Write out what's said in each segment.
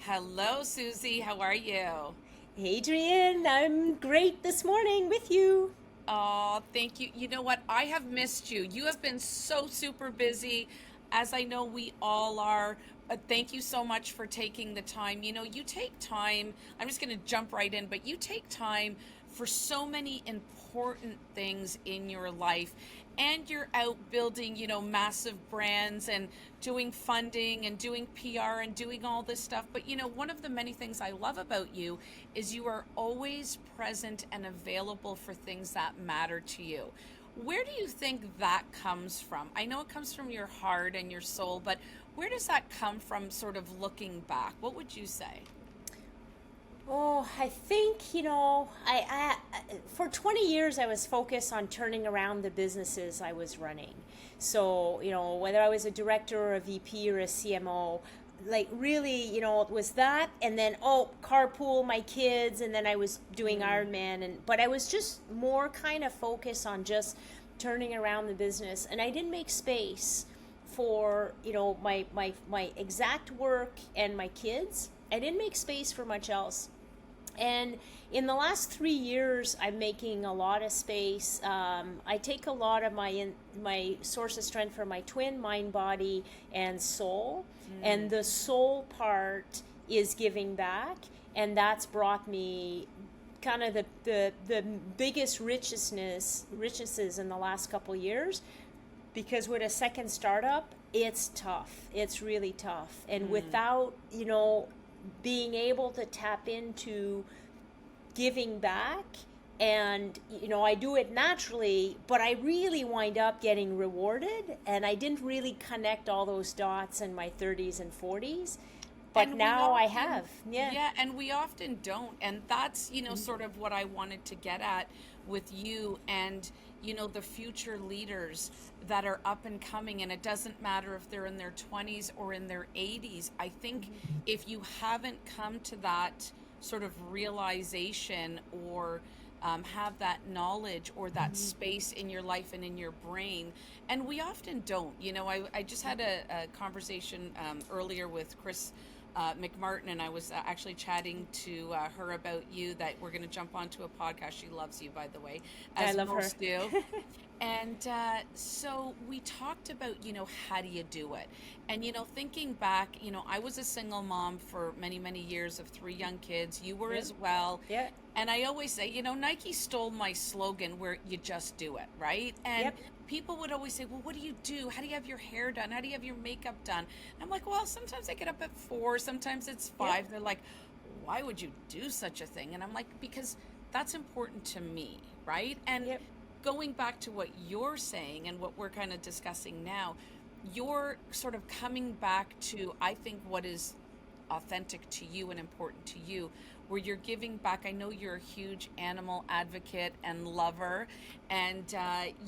Hello, Susie. How are you? Adrian, I'm great this morning with you. Oh, thank you. You know what? I have missed you. You have been so super busy, as I know we all are. But thank you so much for taking the time. You take time. I'm just going to jump right in, but you take time for so many important things in your life. And you're out building, massive brands and doing funding and doing PR and doing all this stuff. But, one of the many things I love about you is you are always present and available for things that matter to you. Where do you think that comes from? I know it comes from your heart and your soul, but where does that come from, sort of looking back? What would you say? Oh, I think, for 20 years I was focused on turning around the businesses I was running. So, whether I was a director or a VP or a CMO, like really, it was that and then carpool my kids and then I was doing Mm, Ironman but I was just more kind of focused on just turning around the business and I didn't make space for, my exact work and my kids. I didn't make space for much else. And in the last 3 years, I'm making a lot of space. I take a lot of my source of strength from my twin, mind, body, and soul. And mm. the soul part is giving back, and that's brought me kind of the biggest richnesses in the last couple of years. Because with a second startup, it's tough. It's really tough, and without being able to tap into giving back and I do it naturally but I really wind up getting rewarded and I didn't really connect all those dots in my 30s and 40s but And we now I often, have. Yeah. yeah, and we often don't. And that's, sort of what I wanted to get at with you and, the future leaders that are up and coming. And it doesn't matter if they're in their 20s or in their 80s. I think if you haven't come to that sort of realization or have that knowledge or that space in your life and in your brain. And we often don't. I just had a conversation earlier with Chris McMartin, and I was actually chatting to her about you that we're going to jump onto a podcast. She loves you, by the way, I as love her. most do. And so we talked about, how do you do it? And, thinking back, I was a single mom for many, many years of three young kids. You were Yeah. as well. Yeah. And I always say, Nike stole my slogan where you just do it, right? And Yep. people would always say, well, what do you do? How do you have your hair done? How do you have your makeup done? And I'm like, well, sometimes I get up at 4, sometimes it's Yep. 5. They're like, why would you do such a thing? And I'm like, because that's important to me, right? And Yep. going back to what you're saying and what we're kind of discussing now, you're sort of coming back to, I think, what is authentic to you and important to you, where you're giving back. I know you're a huge animal advocate and lover, and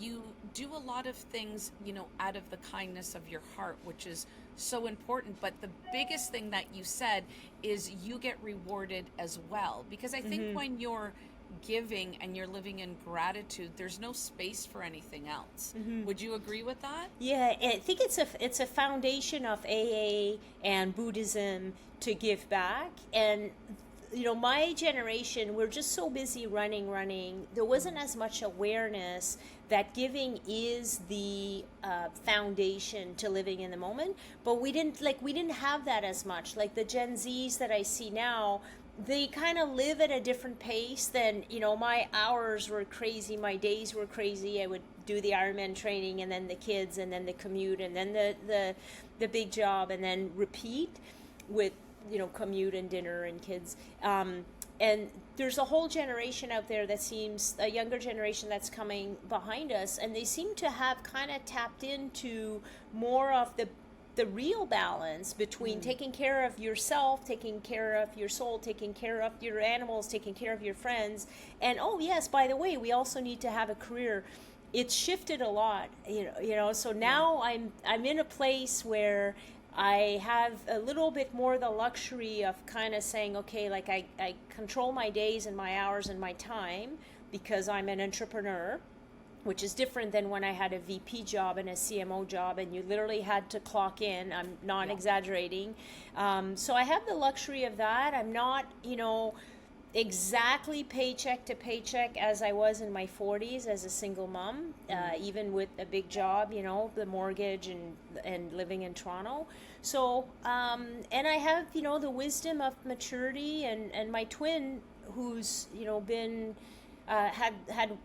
you do a lot of things, out of the kindness of your heart, which is so important. But the biggest thing that you said is you get rewarded as well. Because I think when you're giving and you're living in gratitude, there's no space for anything else. Would you agree with that? Yeah, I think it's a foundation of AA and Buddhism to give back. And my generation, we're just so busy running. There wasn't as much awareness that giving is the foundation to living in the moment. But we didn't have that as much. Like the Gen Zs that I see now, they kind of live at a different pace than my hours were crazy, my days were crazy. I would do the Ironman training and then the kids and then the commute and then the big job and then repeat with commute and dinner and kids. And there's a whole generation out there that seems a younger generation that's coming behind us, and they seem to have kind of tapped into more of the real balance between taking care of yourself, taking care of your soul, taking care of your animals, taking care of your friends. And oh yes, by the way, we also need to have a career. It's shifted a lot, so Yeah. now I'm in a place where I have a little bit more the luxury of kind of saying, okay, like I control my days and my hours and my time because I'm an entrepreneur. which is different than when I had a VP job and a CMO job, and you literally had to clock in. I'm not Yeah. exaggerating. So I have the luxury of that. I'm not, exactly paycheck to paycheck as I was in my 40s as a single mom, even with a big job, the mortgage and living in Toronto. So, and I have, the wisdom of maturity, and my twin, who's, been, had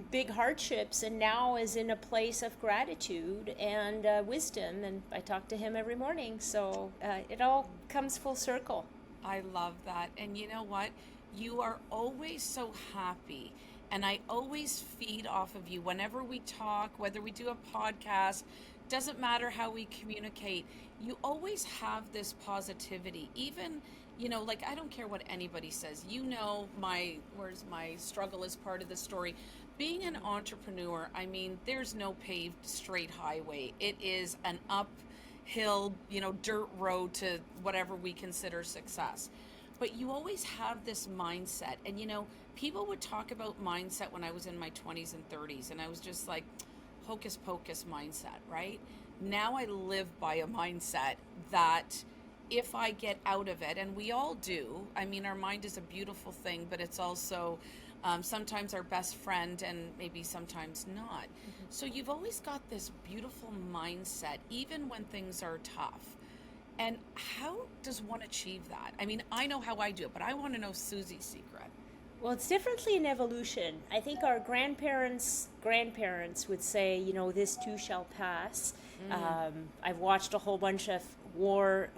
big hardships and now is in a place of gratitude and wisdom. And I talk to him every morning. So it all comes full circle. I love that. And you know what? You are always so happy. And I always feed off of you whenever we talk, whether we do a podcast, doesn't matter how we communicate. You always have this positivity. Even, like I don't care what anybody says. Where's my struggle is part of the story. Being an entrepreneur, I mean, there's no paved straight highway. It is an uphill, dirt road to whatever we consider success. But you always have this mindset. And, people would talk about mindset when I was in my 20s and 30s. And I was just like, hocus pocus mindset, right? Now I live by a mindset that if I get out of it, and we all do, I mean, our mind is a beautiful thing, but it's also sometimes our best friend and maybe sometimes not. So you've always got this beautiful mindset, even when things are tough. And how does one achieve that? I mean, I know how I do it, but I want to know Suzie's secret. Well, it's definitely an evolution. I think our grandparents would say, this too shall pass. I've watched a whole bunch of war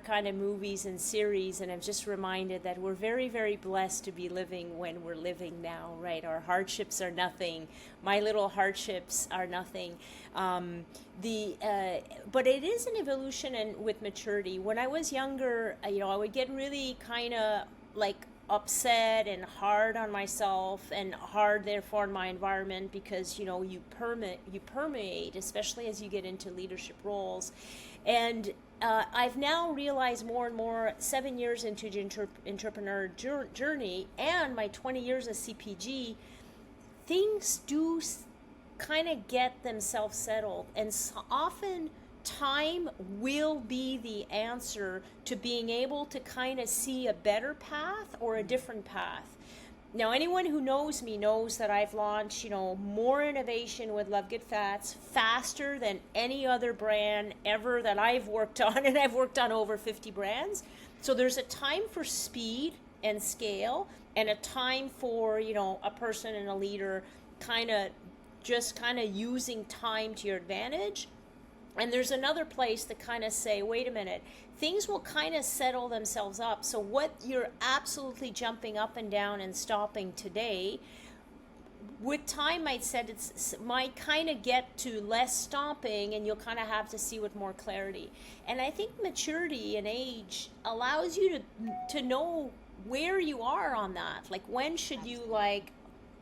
kind of movies and series, and I'm just reminded that we're very, very blessed to be living when we're living now, right? Our hardships are nothing. My little hardships are nothing. But it is an evolution and with maturity. When I was younger, I would get really kind of like upset and hard on myself and hard therefore on my environment, because you permeate, especially as you get into leadership roles. And I've now realized more and more, 7 years into the entrepreneur journey and my 20 years as CPG, things do kind of get themselves settled, and often time will be the answer to being able to kind of see a better path or a different path. Now, anyone who knows me knows that I've launched, more innovation with Love Good Fats faster than any other brand ever that I've worked on, and I've worked on over 50 brands. So there's a time for speed and scale, and a time for, a person and a leader kind of using time to your advantage. And there's another place to kind of say, wait a minute, things will kind of settle themselves up. So what you're absolutely jumping up and down and stopping today, with time might kind of get to less stomping, and you'll kind of have to see with more clarity. And I think maturity and age allows you to know where you are on that. Like, when should you,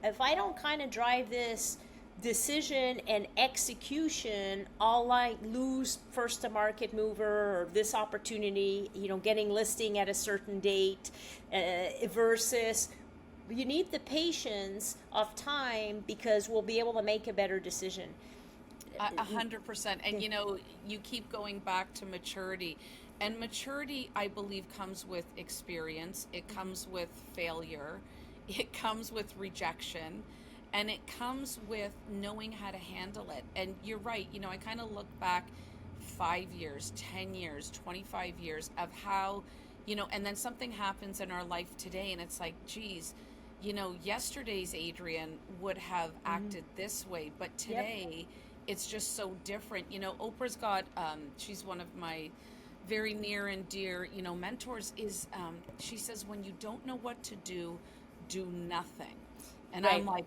if I don't kind of drive this decision and execution, I'll lose first to market mover or this opportunity, getting listing at a certain date, versus you need the patience of time, because we'll be able to make a better decision. 100%. And you keep going back to maturity. And maturity, I believe, comes with experience. It comes with failure. It comes with rejection. And it comes with knowing how to handle it. And you're right, I kind of look back 5 years, 10 years, 25 years of how, and then something happens in our life today, and it's like, geez, yesterday's Adrian would have acted this way, but today it's just so different. Oprah's got, she's one of my very near and dear, mentors, is, she says, when you don't know what to do nothing. And Right. I'm like,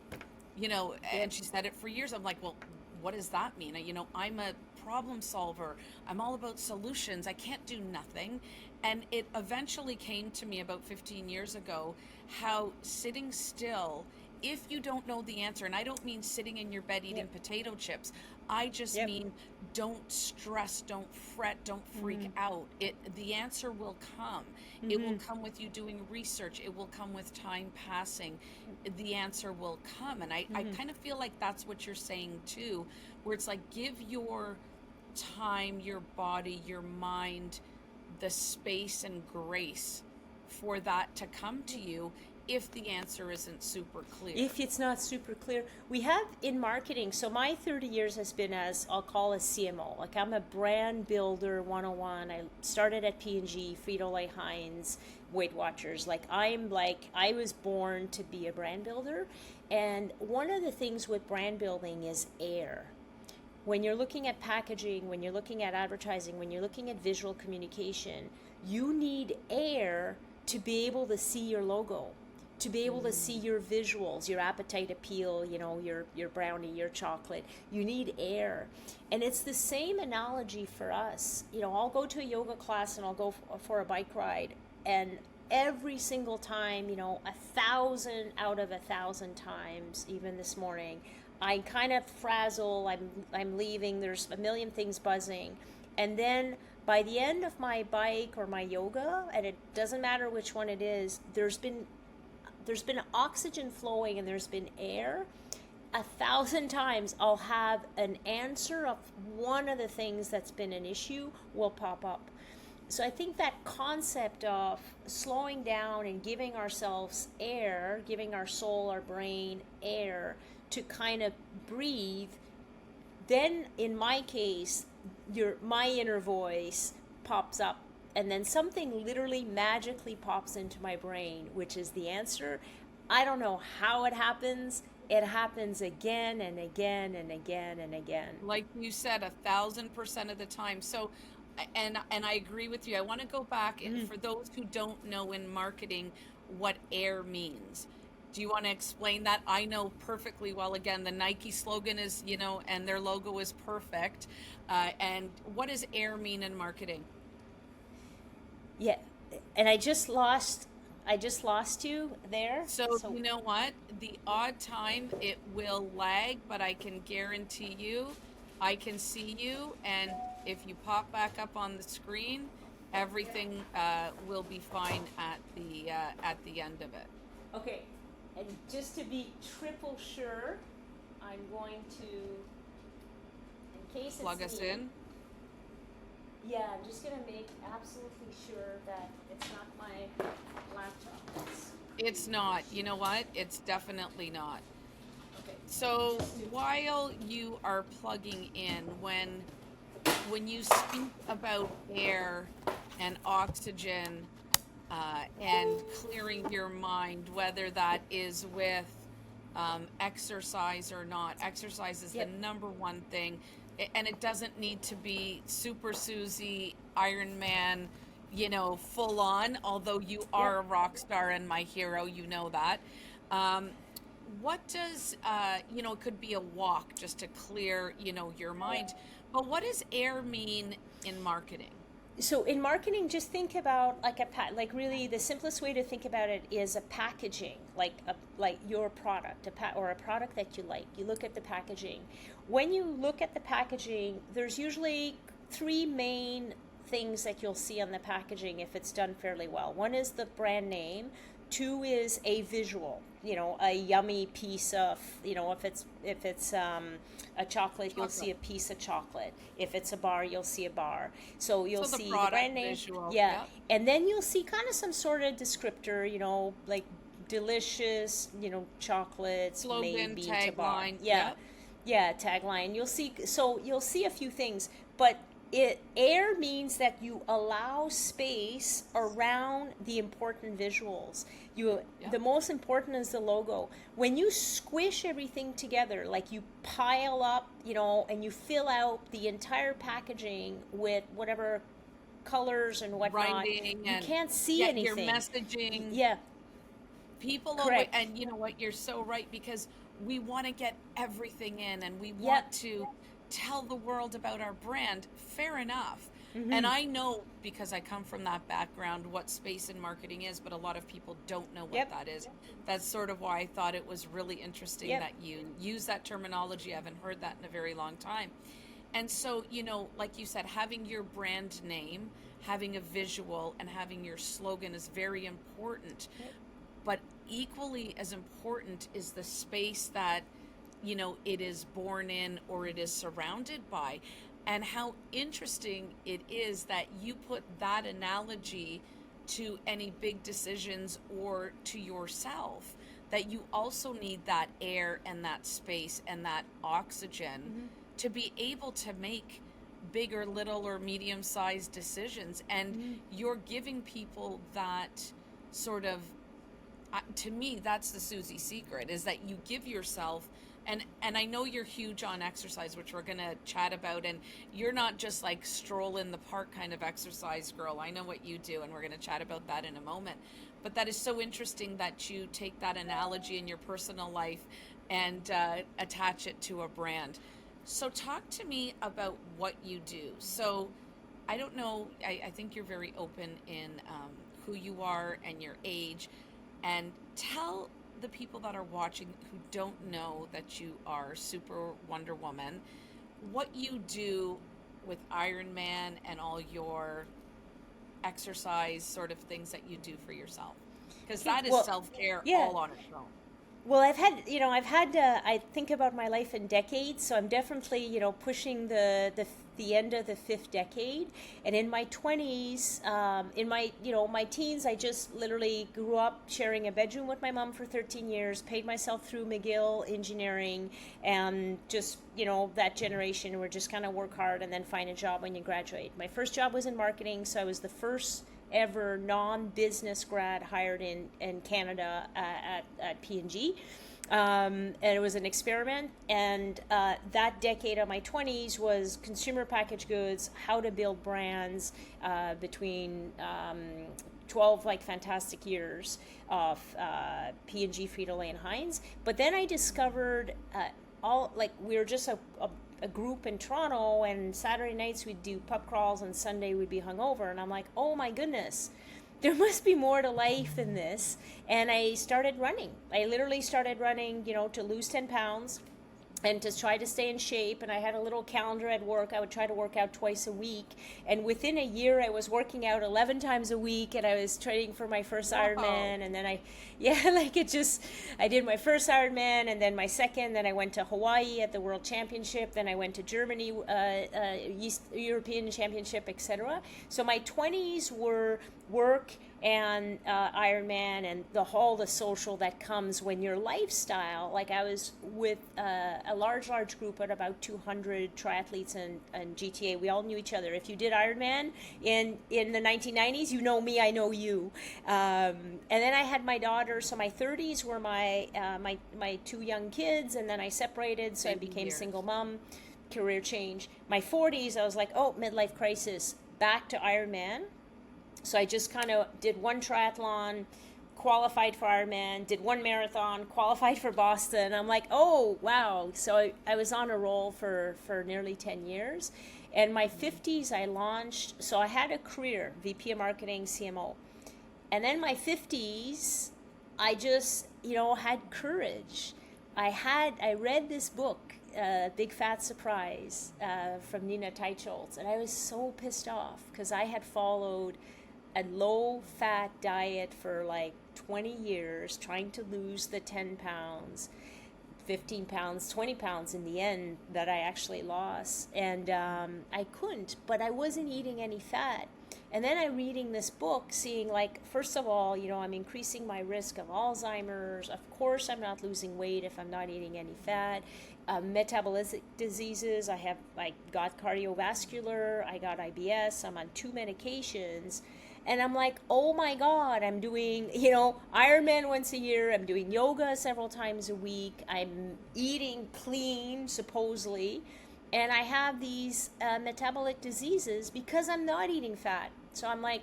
and she said it for years. I'm like, well, what does that mean? I'm a problem solver. I'm all about solutions. I can't do nothing. And it eventually came to me about 15 years ago how sitting still if you don't know the answer, and I don't mean sitting in your bed eating Yep. potato chips, I just Yep. mean don't stress, don't fret, don't freak out. The answer will come. It will come with you doing research. It will come with time passing. The answer will come. And I kind of feel like that's what you're saying too, where it's like give your time, your body, your mind the space and grace for that to come to you if the answer isn't super clear. If it's not super clear, we have in marketing, so my 30 years has been, as I'll call, a CMO. Like, I'm a brand builder 101. I started at P&G, Frito-Lay, Heinz, Weight Watchers. I was born to be a brand builder. And one of the things with brand building is air. When you're looking at packaging, when you're looking at advertising, when you're looking at visual communication, you need air to be able to see your logo, to be able to see your visuals, your appetite appeal, your brownie, your chocolate. You need air. And it's the same analogy for us. I'll go to a yoga class and I'll go for a bike ride, and every single time, 1,000 out of 1,000 times, even this morning, I kind of frazzle, I'm leaving, there's a million things buzzing. And then by the end of my bike or my yoga, and it doesn't matter which one it is, there's been oxygen flowing and there's been air. 1,000 times I'll have an answer of one of the things that's been an issue will pop up. So I think that concept of slowing down and giving ourselves air, giving our soul, our brain air to kind of breathe, then in my case, my inner voice pops up, and then something literally magically pops into my brain, which is the answer. I don't know how it happens. It happens again and again and again and again. Like you said, 1,000% of the time. So, and I agree with you. I want to go back and for those who don't know in marketing what air means. Do you want to explain that? I know perfectly well. Again, the Nike slogan is, and their logo is perfect. And what does air mean in marketing? Yeah, and I just lost you there. So you know what? The odd time it will lag, but I can guarantee you, I can see you, and if you pop back up on the screen, everything will be fine at the end of it. Okay, and just to be triple sure, I'm going to, in case it's Plug us me, in. Yeah, I'm just gonna make absolutely sure that it's not my laptop. It's not. You know what? It's definitely not. Okay. So while you are plugging in, when you speak about air and oxygen and clearing your mind, whether that is with exercise or not, exercise is the number one thing. And it doesn't need to be super Suzie, Iron Man, full on, although you are a rock star and my hero, you know that. What does, it could be a walk just to clear, your mind. But what does air mean in marketing? So in marketing, just think about like really the simplest way to think about it is a packaging, like your product, or a product that you like. You look at the packaging. When you look at the packaging, there's usually three main things that you'll see on the packaging if it's done fairly well. One is the brand name. Two is a visual, a yummy piece of, if it's a chocolate, you'll see a piece of chocolate. If it's a bar, you'll see a bar. So you'll see the brand name. Visual, yeah. And then you'll see kind of some sort of descriptor, like delicious, chocolates, Slogan, maybe to bar. tagline. Yeah. Yeah, tagline. You'll see a few things, but air means that you allow space around the important visuals. The most important is the logo. When you squish everything together, like you pile up, and you fill out the entire packaging with whatever colors and whatnot, you can't see anything. Your messaging. Yeah. People always, and you know what, you're so right, because we want to get everything in and we want to tell the world about our brand. Fair enough. And I know, because I come from that background, what space and marketing is, but a lot of people don't know what Yep. that is. That's sort of why I thought it was really interesting Yep. that you use that terminology. I haven't heard that in a very long time. And so, like you said, having your brand name, having a visual, and having your slogan is very important. Yep. But equally as important is the space that, it is born in or it is surrounded by. And how interesting it is that you put that analogy to any big decisions or to yourself, that you also need that air and that space and that oxygen to be able to make big or little or medium sized decisions. And you're giving people that sort of, to me, that's the Susie secret, is that you give yourself, and I know you're huge on exercise, which we're going to chat about, and you're not just like stroll in the park kind of exercise girl. I know what you do, and we're going to chat about that in a moment. But that is so interesting that you take that analogy in your personal life and attach it to a brand. So talk to me about what you do. So I don't know, I think you're very open in who you are and your age. And tell the people that are watching who don't know that you are Super Wonder Woman what you do with Iron Man and all your exercise sort of things that you do for yourself. Because that is Well, self-care yeah. all on its own. Well, I think about my life in decades, so I'm definitely, pushing the end of the fifth decade. And in my 20s, my teens, I just literally grew up sharing a bedroom with my mom for 13 years, paid myself through McGill engineering, and just, that generation where just kind of work hard and then find a job when you graduate. My first job was in marketing, so I was the first ever non-business grad hired in Canada at P&G. And it was an experiment. And that decade of my 20s was consumer packaged goods, how to build brands, between 12 like fantastic years of P&G, Frito-Lay, and Heinz. But then I discovered we were just a group in Toronto, and Saturday nights we'd do pub crawls and Sunday we'd be hungover, and I'm like, oh my goodness, there must be more to life than this. And I started running. I literally started running, to lose 10 pounds and to try to stay in shape. And I had a little calendar at work. I would try to work out twice a week, and within a year I was working out 11 times a week, and I was training for my first Ironman. And then I did my first Ironman, and then my second, then I went to Hawaii at the World Championship, then I went to Germany, East European Championship, etc. So my 20s were work and Ironman and all the social that comes when your lifestyle. Like I was with a large group at about 200 triathletes and GTA. We all knew each other. If you did Ironman in the 1990s, you know me, I know you. And then I had my daughter. So my 30s were my two young kids, and then I separated, so I became a single mom. Career change. My 40s, I was like, oh, midlife crisis. Back to Ironman. So I just kind of did one triathlon, qualified for Ironman, did one marathon, qualified for Boston. I'm like, oh, wow. So I was on a roll for nearly 10 years. And my 50s, I launched, so I had a career, VP of Marketing, CMO. And then my 50s, I just, had courage. I read this book, Big Fat Surprise, from Nina Teicholz, and I was so pissed off because I had followed a low-fat diet for like 20 years, trying to lose the 10 pounds, 15 pounds, 20 pounds in the end that I actually lost. And I couldn't, but I wasn't eating any fat. And then I'm reading this book, seeing like, first of all, I'm increasing my risk of Alzheimer's. Of course, I'm not losing weight if I'm not eating any fat. Metabolic diseases, I got cardiovascular, I got IBS, I'm on 2 medications. And I'm like, oh my God, I'm doing, Ironman once a year. I'm doing yoga several times a week. I'm eating clean, supposedly. And I have these metabolic diseases because I'm not eating fat. So I'm like,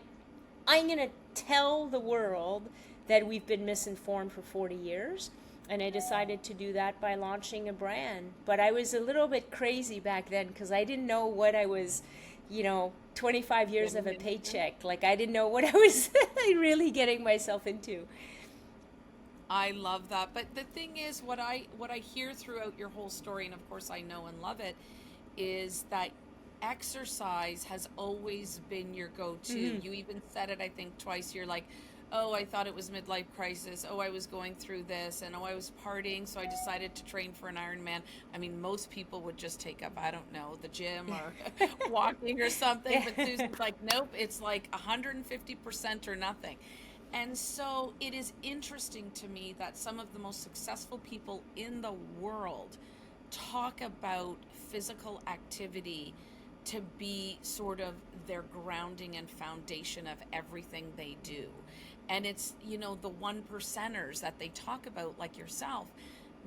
I'm going to tell the world that we've been misinformed for 40 years. And I decided to do that by launching a brand. But I was a little bit crazy back then because I didn't know what I was 25 years of a Getting into. paycheck. Like I didn't know what I was really getting myself into. I love that. But the thing is, what I hear throughout your whole story, and of course I know and love it, is that exercise has always been your go-to. Hmm. You even said it, I think, twice. You're like, oh, I thought it was midlife crisis. Oh, I was going through this, and oh, I was partying, so I decided to train for an Ironman. I mean, most people would just take up, I don't know, the gym or walking or something. But Yeah. Susie's like, nope, it's like 150% or nothing. And so it is interesting to me that some of the most successful people in the world talk about physical activity to be sort of their grounding and foundation of everything they do. And it's, the one percenters that they talk about, like yourself,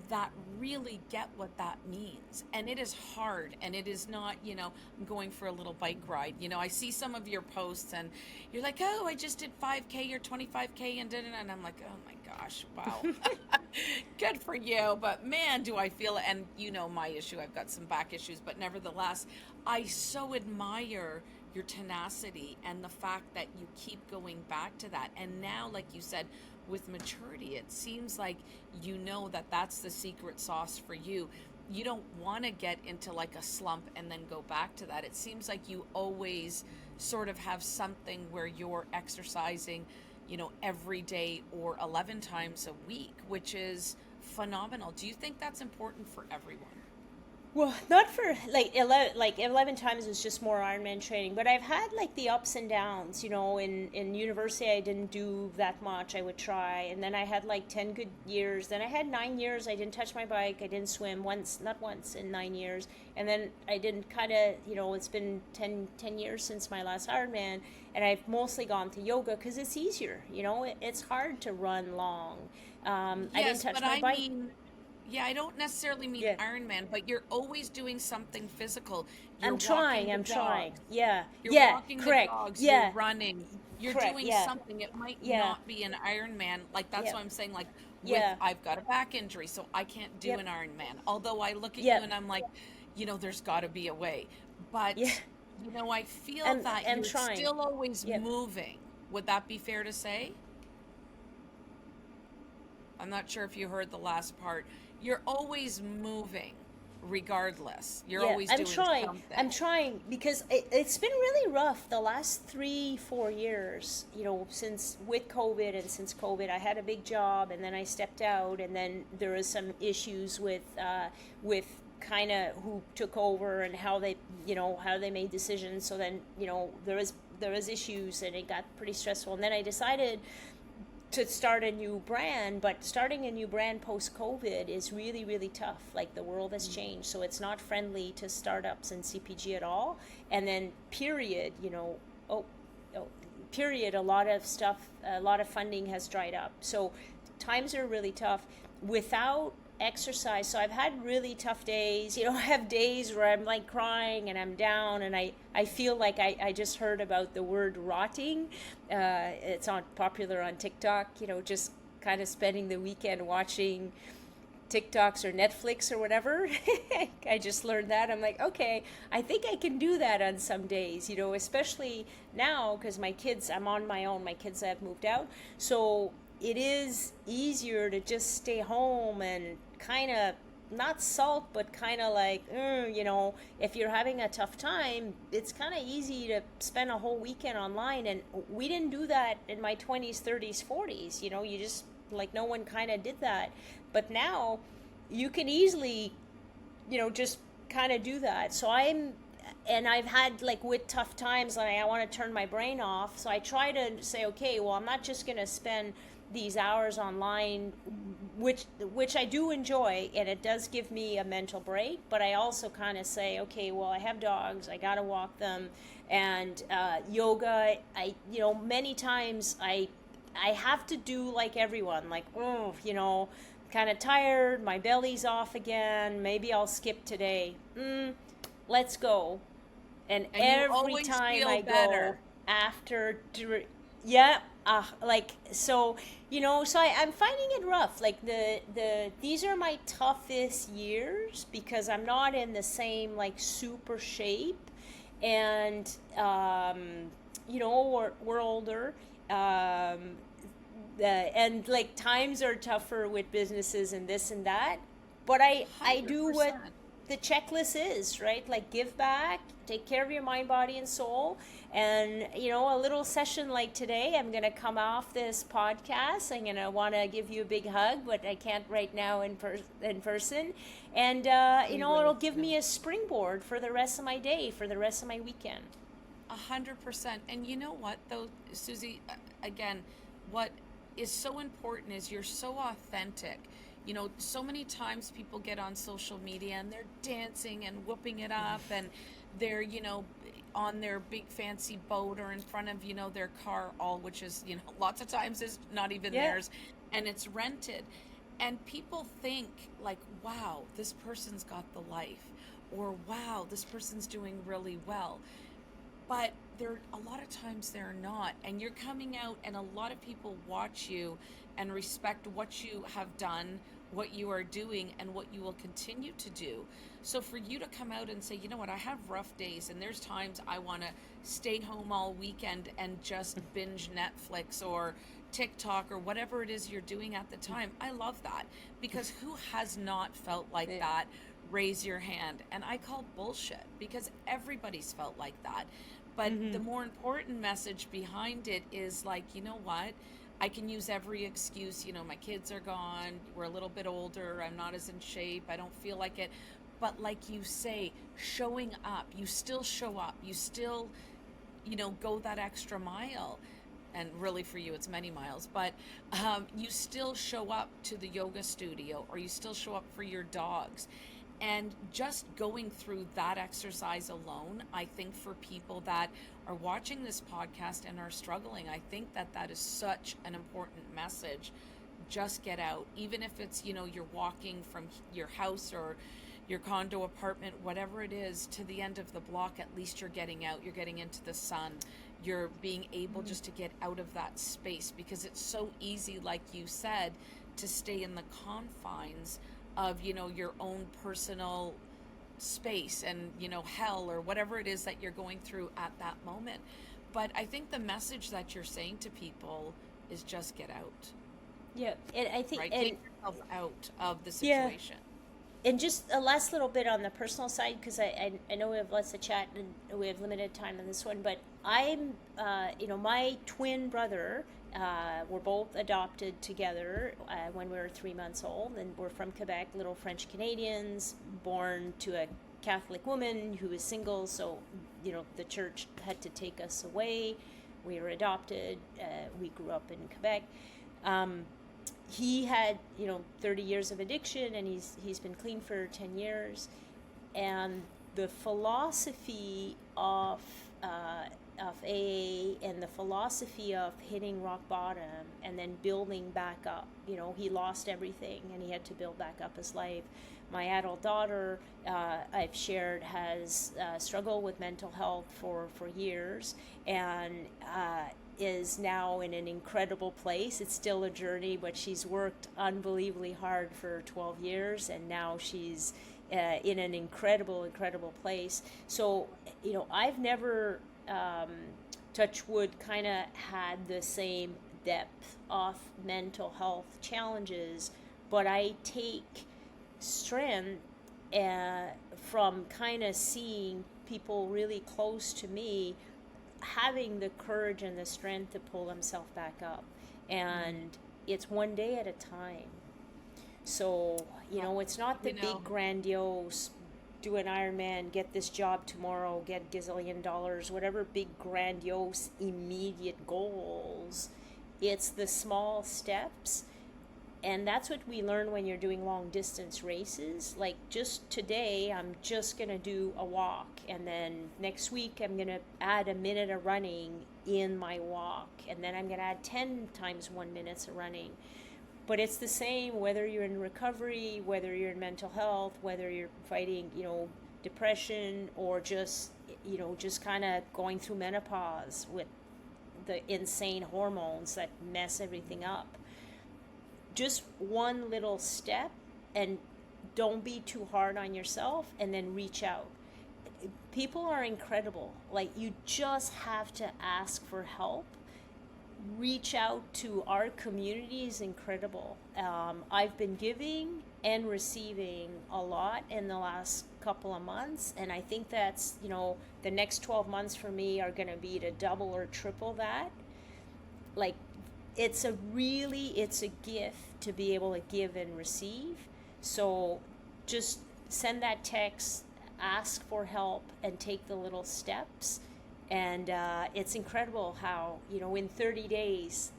that really get what that means. And it is hard. And it is not, I'm going for a little bike ride. I see some of your posts and you're like, oh, I just did 5K or 25K and did it. And I'm like, oh my gosh, wow. Good for you. But man, do I feel it. And my issue, I've got some back issues. But nevertheless, I so admire your tenacity and the fact that you keep going back to that. And now, like you said, with maturity, it seems like that that's the secret sauce for you. You don't want to get into like a slump and then go back to that. It seems like you always sort of have something where you're exercising, every day or 11 times a week, which is phenomenal. Do you think that's important for everyone? Well, not for like 11 times is just more Ironman training, but I've had like the ups and downs. In university I didn't do that much. I would try, and then I had like 10 good years. Then I had 9 years I didn't touch my bike. I didn't swim once, not once in 9 years, and then I didn't kind of it's been 10 years since my last Ironman, and I've mostly gone to yoga because it's easier. It's hard to run long. I didn't Yes, touch but my I bike. mean, yeah, I don't necessarily mean Yeah. Ironman, but you're always doing something physical. You're I'm walking trying. the I'm trying. dogs. Yeah. You're Yeah. walking the Correct. dogs, you're Yeah. running, you're Correct. doing Yeah. something. It might Yeah. not be an Ironman. Like that's Yeah. what I'm saying. Like Yeah. I've got a back injury, so I can't do Yep. an Ironman. Although I look at you Yep. and I'm like, there's got to be a way. Yeah. But, I feel And that and you're trying. still always Yep. moving. Would that be fair to say? I'm not sure if you heard the last part. You're always moving, regardless. You're Yeah. always I'm doing trying. something. I'm trying because it's been really rough the last 3, 4 years. Since with COVID and since COVID, I had a big job and then I stepped out, and then there was some issues with kind of who took over and how they made decisions. So then there was issues and it got pretty stressful. And then I decided to start a new brand, but starting a new brand post COVID is really, really tough. Like the world has changed, so it's not friendly to startups and CPG at all. And then, period, oh, oh, period, a lot of funding has dried up. So times are really tough without exercise. So I've had really tough days. I have days where I'm like crying and I'm down, and I feel like I just heard about the word rotting. It's on popular on TikTok, just kind of spending the weekend watching TikToks or Netflix or whatever. I just learned that. I'm like, okay, I think I can do that on some days, especially now because I'm on my own. My kids have moved out. So it is easier to just stay home and kind of not sulk, but kind of like, if you're having a tough time, it's kind of easy to spend a whole weekend online. And we didn't do that in my 20s, 30s, 40s. You just, like, no one kind of did that. But now you can easily, just kind of do that. And I've had, like, with tough times, like, I want to turn my brain off. So I try to say, okay, well, I'm not just going to spend these hours online, which I do enjoy, and it does give me a mental break. But I also kind of say, okay, well, I have dogs, I gotta walk them, and yoga. Many times I have to do like everyone, like, oh, kind of tired, my belly's off again. Maybe I'll skip today. Let's go. And And you every always time feel I go better. after, yeah, like, so I'm finding it rough. Like these are my toughest years because I'm not in the same like super shape, And we're older, um, and like times are tougher with businesses and this and that, but I do what 100%. the checklist is, right? Like give back, take care of your mind, body, and soul. And a little session like today, I'm gonna come off this podcast, I'm gonna want to give you a big hug, but I can't right now in person. And We it'll will give soon. me a springboard for the rest of my day, for the rest of my weekend. 100%. And you know what, though, Susie, again, what is so important is you're so authentic. So many times people get on social media and they're dancing and whooping it up, and they're, on their big fancy boat or in front of, their car, all which is, lots of times is not even Yeah. theirs, and it's rented. And people think, like, wow, this person's got the life, or wow, this person's doing really well, but there a lot of times they're not, and you're coming out and a lot of people watch you and respect what you have done, what you are doing, and what you will continue to do. So for you to come out and say, you know what, I have rough days and there's times I want to stay home all weekend and just binge Netflix or TikTok or whatever it is you're doing at the time, I love that, because who has not felt like Yeah. that? Raise your hand. And I call bullshit, because everybody's felt like that. But the Mm-hmm. more important message behind it is like, you know what? I can use every excuse. My kids are gone. We're a little bit older. I'm not as in shape. I don't feel like it. But like you say, showing up, you still show up. You still, go that extra mile. And really for you, it's many miles. But you still show up to the yoga studio, or you still show up for your dogs. And just going through that exercise alone, I think for people that are watching this podcast and are struggling, I think that that is such an important message. Just get out. Even if it's, you're walking from your house or your condo, apartment, whatever it is, to the end of the block, at least you're getting out, you're getting into the sun, you're being able just to get out of that space, because it's so easy, like you said, to stay in the confines of, your own personal space and, hell or whatever it is that you're going through at that moment. But I think the message that you're saying to people is just get out, Yeah, and I think, right? and Take yourself out of the yeah, situation. and just a last little bit on the personal side, because I know we have lots of chat and we have limited time on this one, but I'm my twin brother, were both adopted together when we were 3 months old, and we're from Quebec, little French Canadians, born to a Catholic woman who was single, so the church had to take us away. We were adopted. We grew up in Quebec. Um, he had 30 years of addiction, and he's been clean for 10 years. And the philosophy of AA, and the philosophy of hitting rock bottom and then building back up. He lost everything and he had to build back up his life. My adult daughter, I've shared, has struggled with mental health for years, and is now in an incredible place. It's still a journey, but she's worked unbelievably hard for 12 years, and now she's in an incredible place. So, I've never, touch wood, kind of had the same depth of mental health challenges, but I take strength from kind of seeing people really close to me having the courage and the strength to pull themselves back up. And it's one day at a time. So, Well, it's not the you know, big grandiose, do an Ironman, get this job tomorrow, get gazillion dollars, whatever big grandiose immediate goals. It's the small steps, and that's what we learn when you're doing long distance races. Like, just today I'm just going to do a walk, and then next week I'm going to add a minute of running in my walk, and then I'm going to add 10 times 1 minute of running. But it's the same whether you're in recovery, whether you're in mental health, whether you're fighting depression, or just kind of going through menopause with the insane hormones that mess everything up. Just one little step, and don't be too hard on yourself, and then reach out. people are incredible. Like, you just have to ask for help. Reach out to our community is incredible. I've been giving and receiving a lot in the last couple of months, and I think that's, the next 12 months for me are going to be to double or triple that. Like, it's a gift to be able to give and receive. So just send that text, ask for help, and take the little steps. And it's incredible how, in 30 days,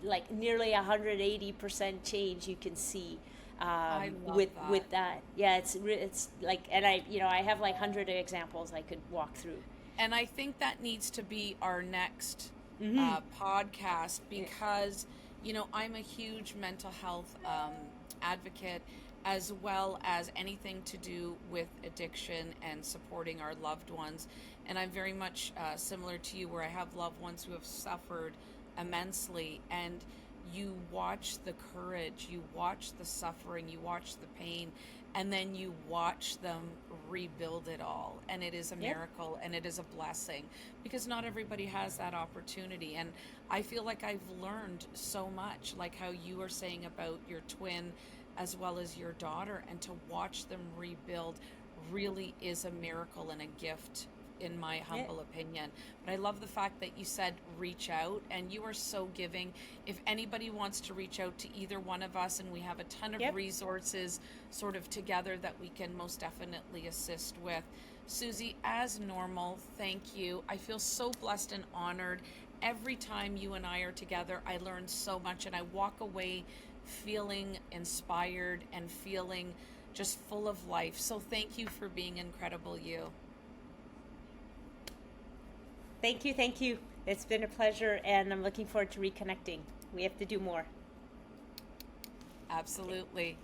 like nearly 180% change you can see, I love with that. that. Yeah, it's like, and I have like 100 examples I could walk through. And I think that needs to be our next Mm-hmm. podcast, because, I'm a huge mental health advocate, as well as anything to do with addiction and supporting our loved ones. And I'm very much similar to you, where I have loved ones who have suffered immensely. And you watch the courage, you watch the suffering, you watch the pain, and then you watch them rebuild it all. And it is a Yep. miracle, and it is a blessing, because not everybody has that opportunity. And I feel like I've learned so much, like how you were saying about your twin as well as your daughter, and to watch them rebuild really is a miracle and a gift, in my Yeah. humble opinion. But I love the fact that you said reach out, and you are so giving. If anybody wants to reach out to either one of us, and we have a ton of Yep. resources sort of together that we can most definitely assist with. Suzie, as normal, thank you. I feel so blessed and honored. Every time you and I are together, I learn so much, and I walk away feeling inspired and feeling just full of life. So thank you for being incredible, you. Thank you, thank you. It's been a pleasure, and I'm looking forward to reconnecting. We have to do more. Absolutely.